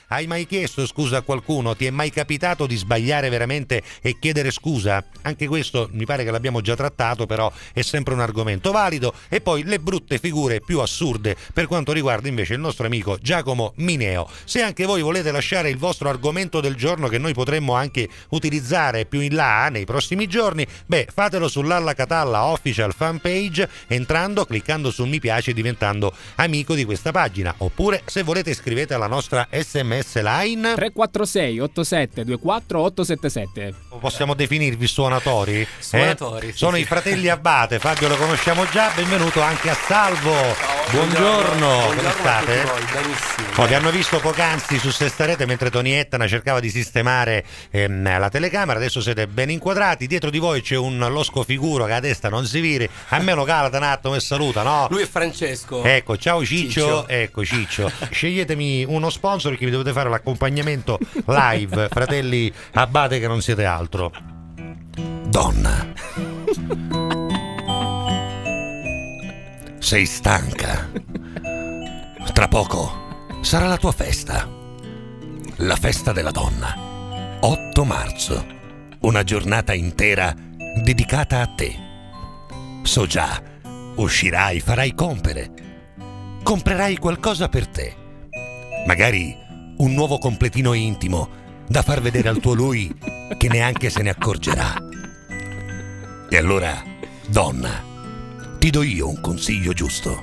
Hai mai chiesto scusa a qualcuno? Ti è mai capitato di sbagliare veramente e chiedere scusa? Anche questo mi pare che l'abbiamo già trattato, però è sempre un argomento valido. E poi le brutte figure più assurde per quanto riguarda invece il nostro amico Giacomo Mineo. Se anche voi volete lasciare il vostro argomento del giorno, che noi potremmo anche utilizzare più in là nei prossimi giorni, fatelo sull'Alla Catalla Official Fanpage, entrando, cliccando sul mi piace e diventando amico di questa pagina. Oppure, se volete, scrivete alla nostra SMS line 346 87 24 877. Possiamo definirvi suonatori? Suonatori, sì, sono sì. I fratelli Abbate. Fabio lo conosciamo già, benvenuto anche a Salvo. Buongiorno, come state? Benissimo. Vi hanno visto poc'anzi su Sestarete mentre Tonietta cercava di sistemare la telecamera. Adesso siete ben inquadrati. Dietro di voi c'è un losco figuro che a testa non si viri, almeno calata un attimo e saluta, no? Lui è Francesco. Ecco, ciao Ciccio. Ciccio. Ecco Ciccio. Sceglietemi uno sponsor che vi dovete fare l'accompagnamento live, fratelli Abbate, che non siete altro. Donna, sei stanca. Tra poco sarà la tua festa. La festa della donna. 8 marzo. Una giornata intera dedicata a te. So già, uscirai, farai compere. Comprerai qualcosa per te. Magari un nuovo completino intimo da far vedere al tuo lui che neanche se ne accorgerà. E allora, donna, ti do io un consiglio giusto.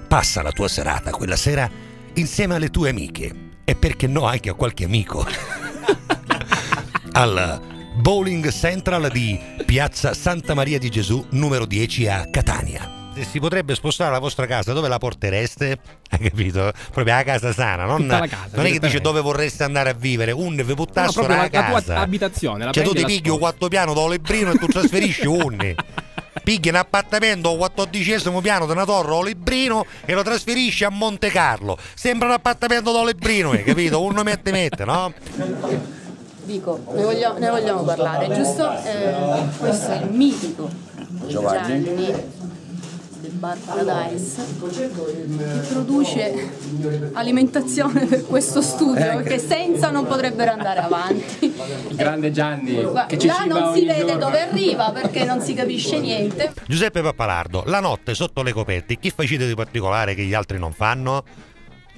Passa la tua serata quella sera insieme alle tue amiche e perché no anche a qualche amico al Bowling Central di Piazza Santa Maria di Gesù numero 10 a Catania. Se si potrebbe spostare la vostra casa, dove la portereste? Hai capito? Proprio la casa sana, non, Tutta la casa, non è che dice dove vorreste andare a vivere, vi buttassero proprio la la casa. tua abitazione, la cioè tu prendi ti e la pigli un sposti. 4 piano da Lebrino e tu trasferisci un pigli un appartamento al 14° piano di una torre a Lebrino e lo trasferisci a Monte Carlo. Sembra un appartamento da Lebrino, hai capito? Uno mette, no? Dico, ne vogliamo parlare, giusto? Questo è il mitico Giovanni del Bar Paradise, che produce alimentazione per questo studio, che senza non potrebbero andare avanti. Il grande Gianni, che ci Là ciba non si ogni vede giorno. dove arriva perché non si capisce niente. Giuseppe Pappalardo, la notte sotto le coperte, chi facete di particolare che gli altri non fanno?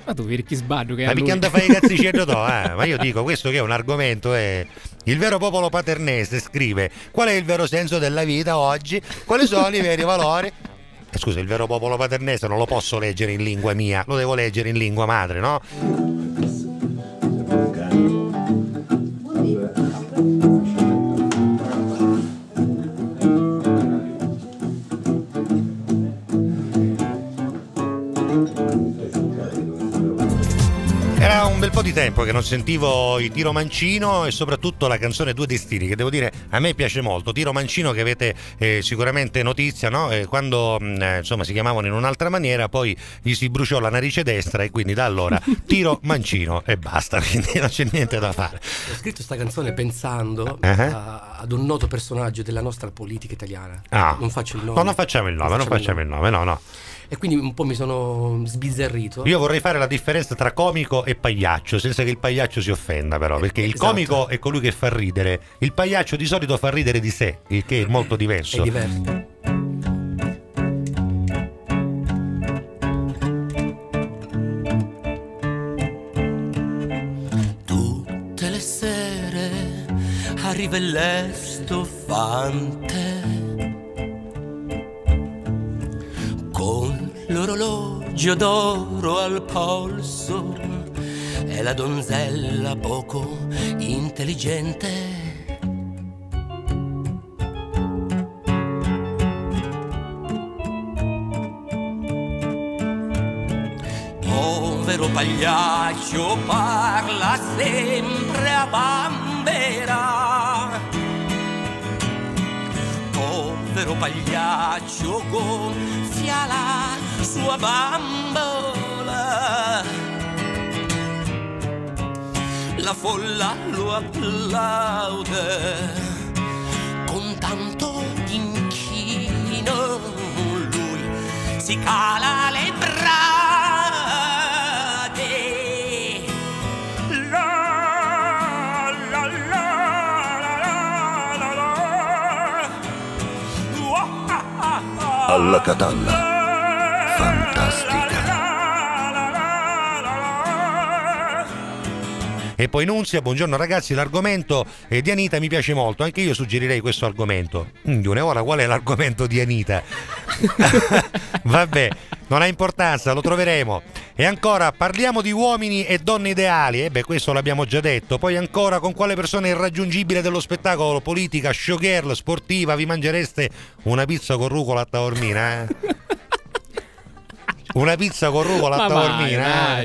Ma tu vedi chi sbagno che è Ma lui. mica anda a fare i cazzicelli ma io dico, questo che è un argomento il vero popolo paternese scrive: qual è il vero senso della vita oggi? Quali sono i veri valori? Scusa, il vero popolo paternese non lo posso leggere in lingua mia, lo devo leggere in lingua madre, no? Era un bel po' di tempo che non sentivo i Tiro Mancino e soprattutto la canzone Due Destini, che devo dire a me piace molto. Tiro Mancino, che avete sicuramente notizia, no? Quando insomma si chiamavano in un'altra maniera, poi gli si bruciò la narice destra e quindi da allora Tiro Mancino e basta, quindi non c'è niente da fare. Ho scritto sta canzone pensando ad un noto personaggio della nostra politica italiana. Non faccio il nome. No, non facciamo il nome, no. E quindi un po' mi sono sbizzarrito. Io vorrei fare la differenza tra comico e pagliaccio, senza che il pagliaccio si offenda, però, perché il Esatto. comico è colui che fa ridere, il pagliaccio di solito fa ridere di sé, il che è molto diverso. È diverso. Tutte le sere arriva il stofante con l'orologio d'oro al polso e la donzella poco intelligente. Povero pagliaccio parla sempre a bambera. Povero pagliaccio gonfia la sua bambola. La folla lo applaude con tanto d'inchino. Lui si cala le brade, alla Catalla. Fantastica. E poi Nunzia, buongiorno ragazzi, l'argomento di Anita mi piace molto, anche io suggerirei questo argomento. Ora qual è l'argomento di Anita? Vabbè, non ha importanza, lo troveremo. E ancora, parliamo di uomini e donne ideali, questo l'abbiamo già detto. Poi ancora, con quale persona irraggiungibile dello spettacolo, politica, showgirl, sportiva, vi mangereste una pizza con rucola a taormina? Una pizza con rucola a taormina?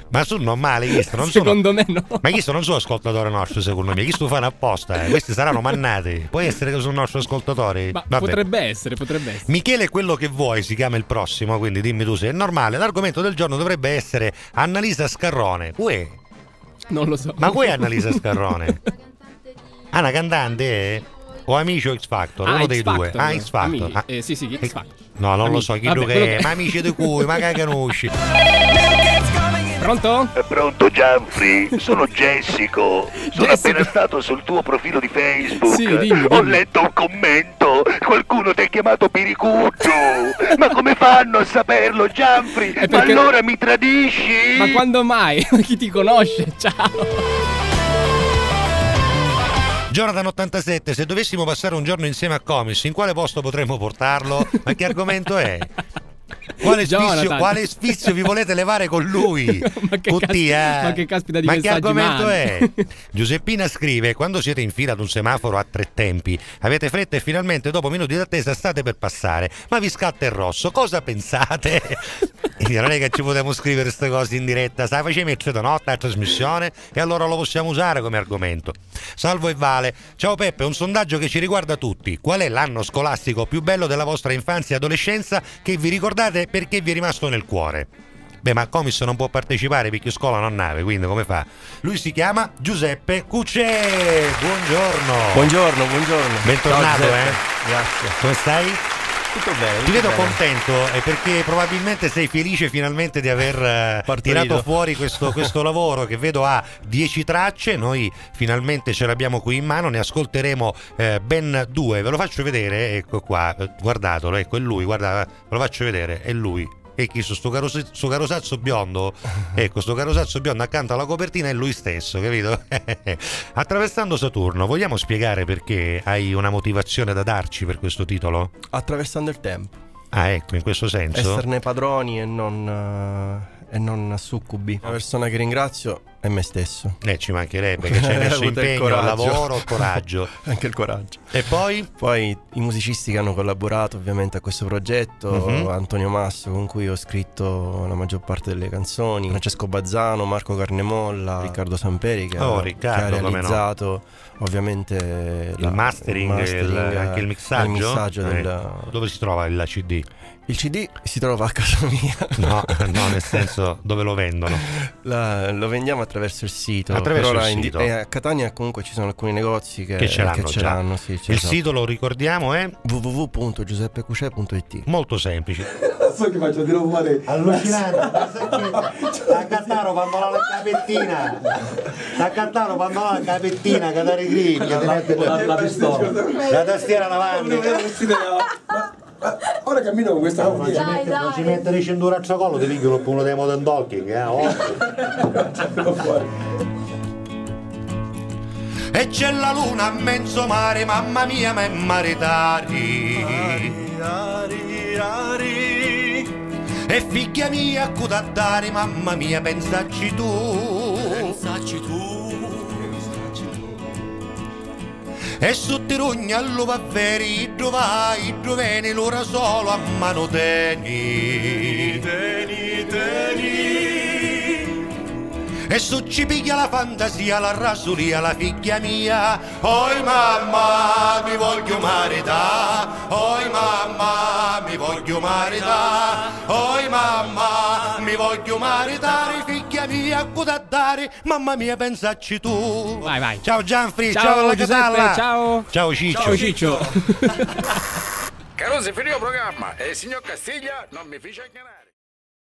Ma sono normali, secondo me no. Ma chi non sono ascoltatori nostri, secondo me, chi sto fanno apposta, questi saranno mannati. Può essere che sono nostri ascoltatori. Ma potrebbe essere. Michele è quello che vuoi, si chiama il prossimo, quindi dimmi tu se è normale. L'argomento del giorno dovrebbe essere Annalisa Scarrone. Uè? Non lo so. Ma qui è Annalisa Scarrone? Una cantante? O Amici o X Factor? Uno dei due. X Factor. Sì, X Factor. No, non lo so chi che è. Ma amici di cui, ma che conosci? Pronto? Pronto Gianfri, sono Jessico. Sono appena stato sul tuo profilo di Facebook. Sì, dimmi. Ho letto un commento. Qualcuno ti ha chiamato Piricuccio. Ma come fanno a saperlo, Gianfri? Perché... Ma allora mi tradisci? Ma quando mai? Chi ti conosce? Ciao. Jonathan 87, se dovessimo passare un giorno insieme a Comis, in quale posto potremmo portarlo? Ma che argomento è? Quale sfizio vi volete levare con lui? Ma che caspita di ma messaggi che argomento mandi? è? Giuseppina scrive: quando siete in fila ad un semaforo a 3 tempi, avete fretta e finalmente dopo minuti d'attesa state per passare, ma vi scatta il rosso, cosa pensate? Non è che ci potevamo scrivere queste cose in diretta, sai, facciamo mettere notte a trasmissione e allora lo possiamo usare come argomento. Salvo e Vale, ciao Peppe, un sondaggio che ci riguarda tutti: qual è l'anno scolastico più bello della vostra infanzia e adolescenza che vi ricordate perché vi è rimasto nel cuore? Beh, ma Comis non può partecipare perché scuola non nave, quindi come fa? Lui si chiama Giuseppe Cucè. Buongiorno. Bentornato. Ciao, grazie. Come stai? Tutto bene. Ti vedo contento perché probabilmente sei felice finalmente di aver tirato fuori questo lavoro che vedo ha 10 tracce. Noi finalmente ce l'abbiamo qui in mano, ne ascolteremo ben 2. Ve lo faccio vedere, ecco qua, guardatelo, ecco, è lui, guarda, ve lo faccio vedere, è lui. E chi sto carosazzo biondo? Ecco, sto carosazzo biondo accanto alla copertina è lui stesso, capito? Attraversando Saturno, vogliamo spiegare perché hai una motivazione da darci per questo titolo? Attraversando il tempo. Ah, ecco, in questo senso. Esserne padroni e non succubi. Una persona che ringrazio è me stesso. Ci mancherebbe, che ci hai messo impegno, lavoro, coraggio. Anche il coraggio. E poi? Poi i musicisti che hanno collaborato ovviamente a questo progetto, Antonio Masso, con cui ho scritto la maggior parte delle canzoni, Francesco Bazzano, Marco Carnemolla, Riccardo Samperi che ha realizzato ovviamente il mastering, anche il missaggio dove si trova il CD? Il CD si trova a casa mia. No, nel senso, dove lo vendono? Lo vendiamo attraverso il sito. Attraverso il sito. A Catania comunque ci sono alcuni negozi che ce l'hanno. Sì, il sito, lo ricordiamo, è www.giuseppecucè.it. Molto semplice. So che faccio dire fare allucinante. A Cattaro quando la capettina. A Cattaro quando la capettina che dare griglia, la pistola. La tastiera davanti. Ora cammino con questa non ci mettere cintura a tracollo, ti piglio uno dei modern talking, E c'è la luna a mezzo mare, mamma mia, ma è maritari. E figlia mia, cuda dare, mamma mia, pensaci tu. E su tirugni all'uvaveri, i droveni, l'ora solo a mano teni. E su ci piglia la fantasia, la rasuria, la figlia mia. Oi mamma, mi voglio marità. Oi mamma, mi voglio marità. Oi mamma, mi voglio maritare. Figlia mia, cosa dare? Mamma mia, pensaci tu. Vai. Ciao Gianfri, ciao alla Giuseppe, Catalla. ciao Ciccio. Ciao Ciccio. Caruso, è finito il programma e il signor Castiglia non mi fece ingannare.